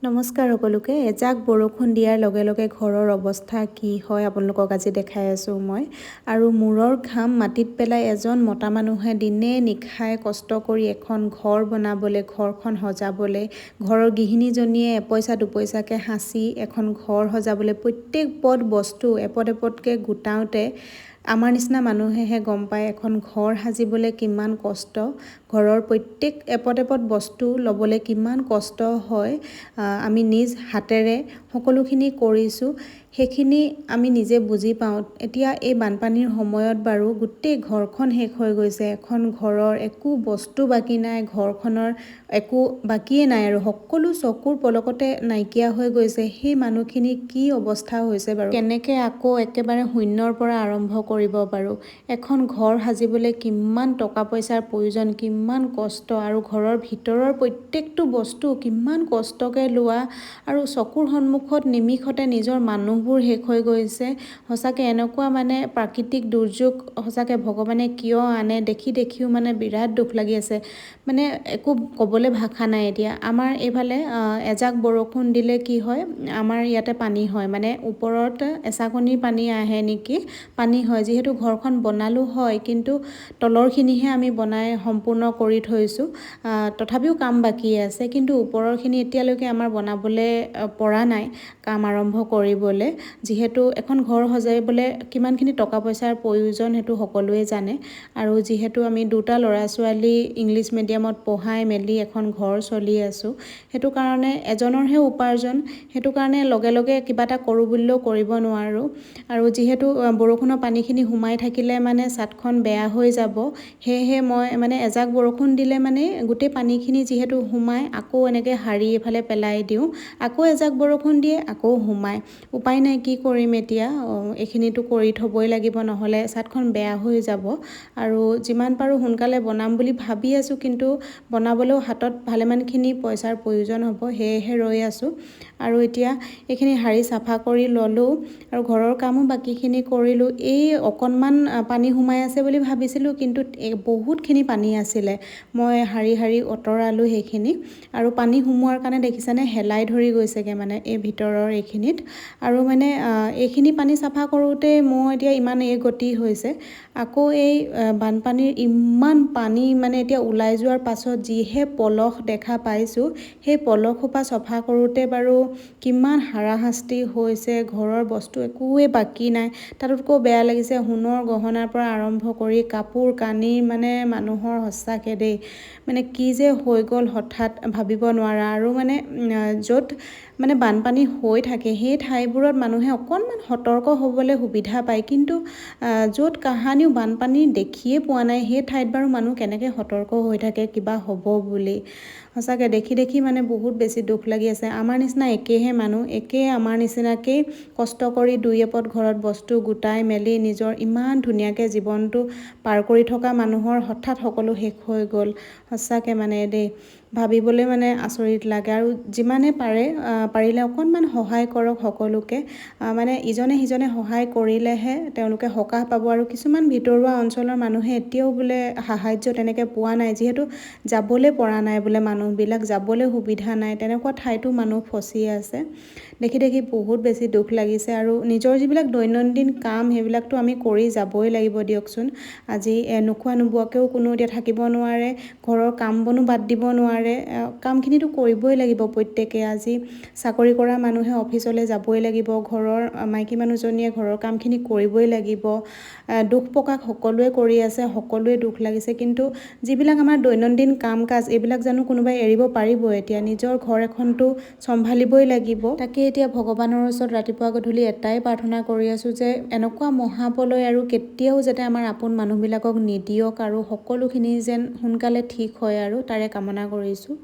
নমস্কাৰ সকলোকে। এজাক বৰষুণ দিয়াৰ লগে লগে ঘৰৰ অৱস্থা কি হয় আপোনালোকক আজি দেখাই আছোঁ মই। আৰু মূৰৰ ঘাম মাটিত পেলাই এজন মতা মানুহে দিনে নিশাই কষ্ট কৰি এখন ঘৰ বনাবলৈ, ঘৰখন সজাবলৈ, ঘৰৰ গৃহিণীজনীয়ে এপইচা দুপইচাকৈ সাঁচি এখন ঘৰ সজাবলৈ প্ৰত্যেক পদ বস্তু এপদ এপদকৈ গোটাওঁতে আমাৰ নিচিনা মানুহেহে গম পায় এখন ঘৰ সাজিবলৈ কিমান কষ্ট, ঘৰৰ প্ৰত্যেক এপদ এপদ বস্তু ল'বলৈ কিমান কষ্ট হয়। আমি নিজ হাতেৰে সকলোখিনি কৰিছোঁ, সেইখিনি আমি নিজে বুজি পাওঁ। এতিয়া এই বানপানীৰ সময়ত বাৰু গোটেই ঘৰখন শেষ হৈ গৈছে, এখন ঘৰৰ একো বস্তু বাকী নাই, ঘৰখনৰ একো বাকীয়ে নাই আৰু সকলো চকুৰ পলকতে নাইকিয়া হৈ গৈছে। সেই মানুহখিনি কি অৱস্থা হৈছে বাৰু, কেনেকৈ আকৌ একেবাৰে শূন্যৰ পৰা আৰম্ভ কৰিব পাৰোঁ। এখন ঘৰ সাজিবলৈ কিমান টকা পইচাৰ প্ৰয়োজন, কিমান কষ্ট, আৰু ঘৰৰ ভিতৰৰ প্ৰত্যেকটো বস্তু কিমান কষ্টকৈ লোৱা, আৰু চকুৰ সন্মুখত নিমিষতে নিজৰ মানুহবোৰ শেষ হৈ গৈছে। সঁচাকৈ এনেকুৱা মানে প্ৰাকৃতিক দুৰ্যোগ সঁচাকৈ ভগৱানে কিয় আনে, দেখিও মানে বিৰাট দুখ লাগি আছে। মানে একো ক'বলৈ ভাষা নাই এতিয়া। আমাৰ এইফালে এজাক বৰষুণ দিলে কি হয়, আমাৰ ইয়াতে পানী হয়, মানে ওপৰত এচাকনিৰ পানী আহে নেকি, পানী হয়। যিহেতু ঘৰখন বনালোঁ হয়, কিন্তু তলৰখিনিহে আমি বনাই সম্পূৰ্ণ কৰি থৈছোঁ, তথাপিও কাম বাকী আছে। কিন্তু ওপৰৰখিনি এতিয়ালৈকে আমাৰ বনাবলৈ পৰা নাই, কাম আৰম্ভ কৰিবলৈ। যিহেতু এখন ঘৰ সজাবলৈ কিমানখিনি টকা পইচাৰ প্ৰয়োজন সেইটো সকলোৱে জানে। আৰু যিহেতু আমি দুটা ল'ৰা ছোৱালী ইংলিছ মিডিয়ামত পঢ়াই মেলি এখন ঘৰ চলি আছোঁ, সেইটো কাৰণে এজনৰহে উপাৰ্জন, সেইটো কাৰণে লগে লগে কিবা এটা কৰোঁ বুলিলেও কৰিব নোৱাৰোঁ। আৰু যিহেতু বৰষুণৰ পানীখিনি সোমাই থাকিলে মানে ছাদখন বেয়া হৈ যাব, সেয়েহে মই মানে এজাক বৰষুণ দিলে মানে গোটেই পানীখিনি যিহেতু সোমাই, আকৌ এনেকৈ সাৰি এফালে পেলাই দিওঁ, আকৌ এজাক বৰষুণ দিয়ে আকৌ সোমাই। উপায় নাই, কি কৰিম এতিয়া, এইখিনিতো কৰি থ'বই লাগিব, নহ'লে ছাদখন বেয়া হৈ যাব। আৰু যিমান পাৰোঁ সোনকালে বনাম বুলি ভাবি আছোঁ, কিন্তু বনাবলৈও হাতত ভালেমানখিনি পইচাৰ প্ৰয়োজন হ'ব, সেয়েহে ৰৈ আছোঁ। আৰু এতিয়া এইখিনি সাৰি চাফা কৰি ল'লোঁ, আৰু ঘৰৰ কামো বাকীখিনি কৰিলোঁ। এই অকণমান পানী সোমাই আছে বুলি ভাবিছিলোঁ, কিন্তু বহুতখিনি পানী আছিলে। মই সাৰি আঁতৰালোঁ সেইখিনি, আৰু পানী সোমোৱাৰ কাৰণে দেখিছানে হেলাই ধৰি গৈছেগৈ মানে এই ভিতৰৰ এইখিনিত। আৰু মানে এইখিনি পানী চাফা কৰোঁতে মোৰ এতিয়া ইমান এই গতি হৈছে। আকৌ এই বানপানীৰ ইমান পানী মানে এতিয়া ওলাই যোৱাৰ পাছত যিহে পলস দেখা পাইছোঁ, সেই পলসসোপা চফা কৰোঁতে বাৰু কিমান হাৰাশাস্তি হৈছে, ঘৰৰ বস্তু একোৱে বাকী নাই। তাতোতকৈ বেয়া লাগিছে, সোণৰ গহনাৰ পৰা আৰম্ভ কৰি কাপোৰ কানি, মানে মানুহৰ সঁচাকৈ দেই, মানে কি যে হৈ গ'ল হঠাৎ ভাবিব নোৱাৰা। আৰু মানে য'ত মানে বানপানী হৈ থাকে সেই ঠাইবোৰত মানুহে অকণমান সতৰ্ক হ'বলৈ সুবিধা পায়, কিন্তু য'ত কাহানিও বানপানী দেখিয়ে পোৱা নাই সেই ঠাইত বাৰু মানুহ কেনেকৈ সতৰ্ক হৈ থাকে কিবা হ'ব বুলি। সঁচাকৈ দেখি মানে বহুত বেছি দুখ লাগি আছে। আমাৰ নিচিনা একেহে মানুহ, আমাৰ নিচিনাকেই কষ্ট কৰি দুই এপদ ঘৰত বস্তু গোটাই মেলি নিজৰ ইমান ধুনীয়াকৈ জীৱনটো পাৰ কৰি থকা মানুহৰ হঠাৎ সকলো শেষ হৈ গ'ল। সঁচাকৈ মানে দেই, ভাবিবলৈ মানে আচৰিত লাগে। আৰু যিমানে পাৰিলে অকণমান সহায় কৰক সকলোকে, মানে ইজনে সিজনে সহায় কৰিলেহে তেওঁলোকে সকাহ পাব। আৰু কিছুমান ভিতৰুৱা অঞ্চলৰ মানুহে এতিয়াও বোলে সাহাৰ্য তেনেকৈ পোৱা নাই, যিহেতু যাবলৈ পৰা নাই বোলে, মানুহবিলাক যাবলৈ সুবিধা নাই, তেনেকুৱা ঠাইতো মানুহ ফচি আছে। দেখি বহুত বেছি দুখ লাগিছে। আৰু নিজৰ যিবিলাক দৈনন্দিন কাম সেইবিলাকতো আমি কৰি যাবই লাগিব দিয়কচোন। আজি নোখোৱা নোবোৱাকৈও কোনো এতিয়া থাকিব নোৱাৰে, ঘৰৰ কাম বনো বাদ দিব নোৱাৰে, কামখিনিতো কৰিবই লাগিব প্ৰত্যেকে। আজি চাকৰি কৰা মানুহে অফিচলৈ যাবই লাগিব, ঘৰৰ মাইকী মানুহজনীয়ে ঘৰৰ কামখিনি কৰিবই লাগিব। দুখ প্ৰকাশ সকলোৱে কৰি আছে, সকলোৱে দুখ লাগিছে। কিন্তু যিবিলাক আমাৰ দৈনন্দিন কাম কাজ, এইবিলাক জানো কোনোবাই এৰিব পাৰিব? এতিয়া নিজৰ ঘৰ এখনতো চম্ভালিবই লাগিব। তাকে এতিয়া ভগৱানৰ ওচৰত ৰাতিপুৱা গধূলি এটাই প্ৰাৰ্থনা কৰি আছোঁ যে এনেকুৱা মহাপ্ৰলয় আৰু কেতিয়াও যাতে আমাৰ আপোন মানুহবিলাকক নিদিয়ক, আৰু সকলোখিনি যেন সোনকালে ঠিক হয়, আৰু তাৰে কামনা কৰিছোঁ।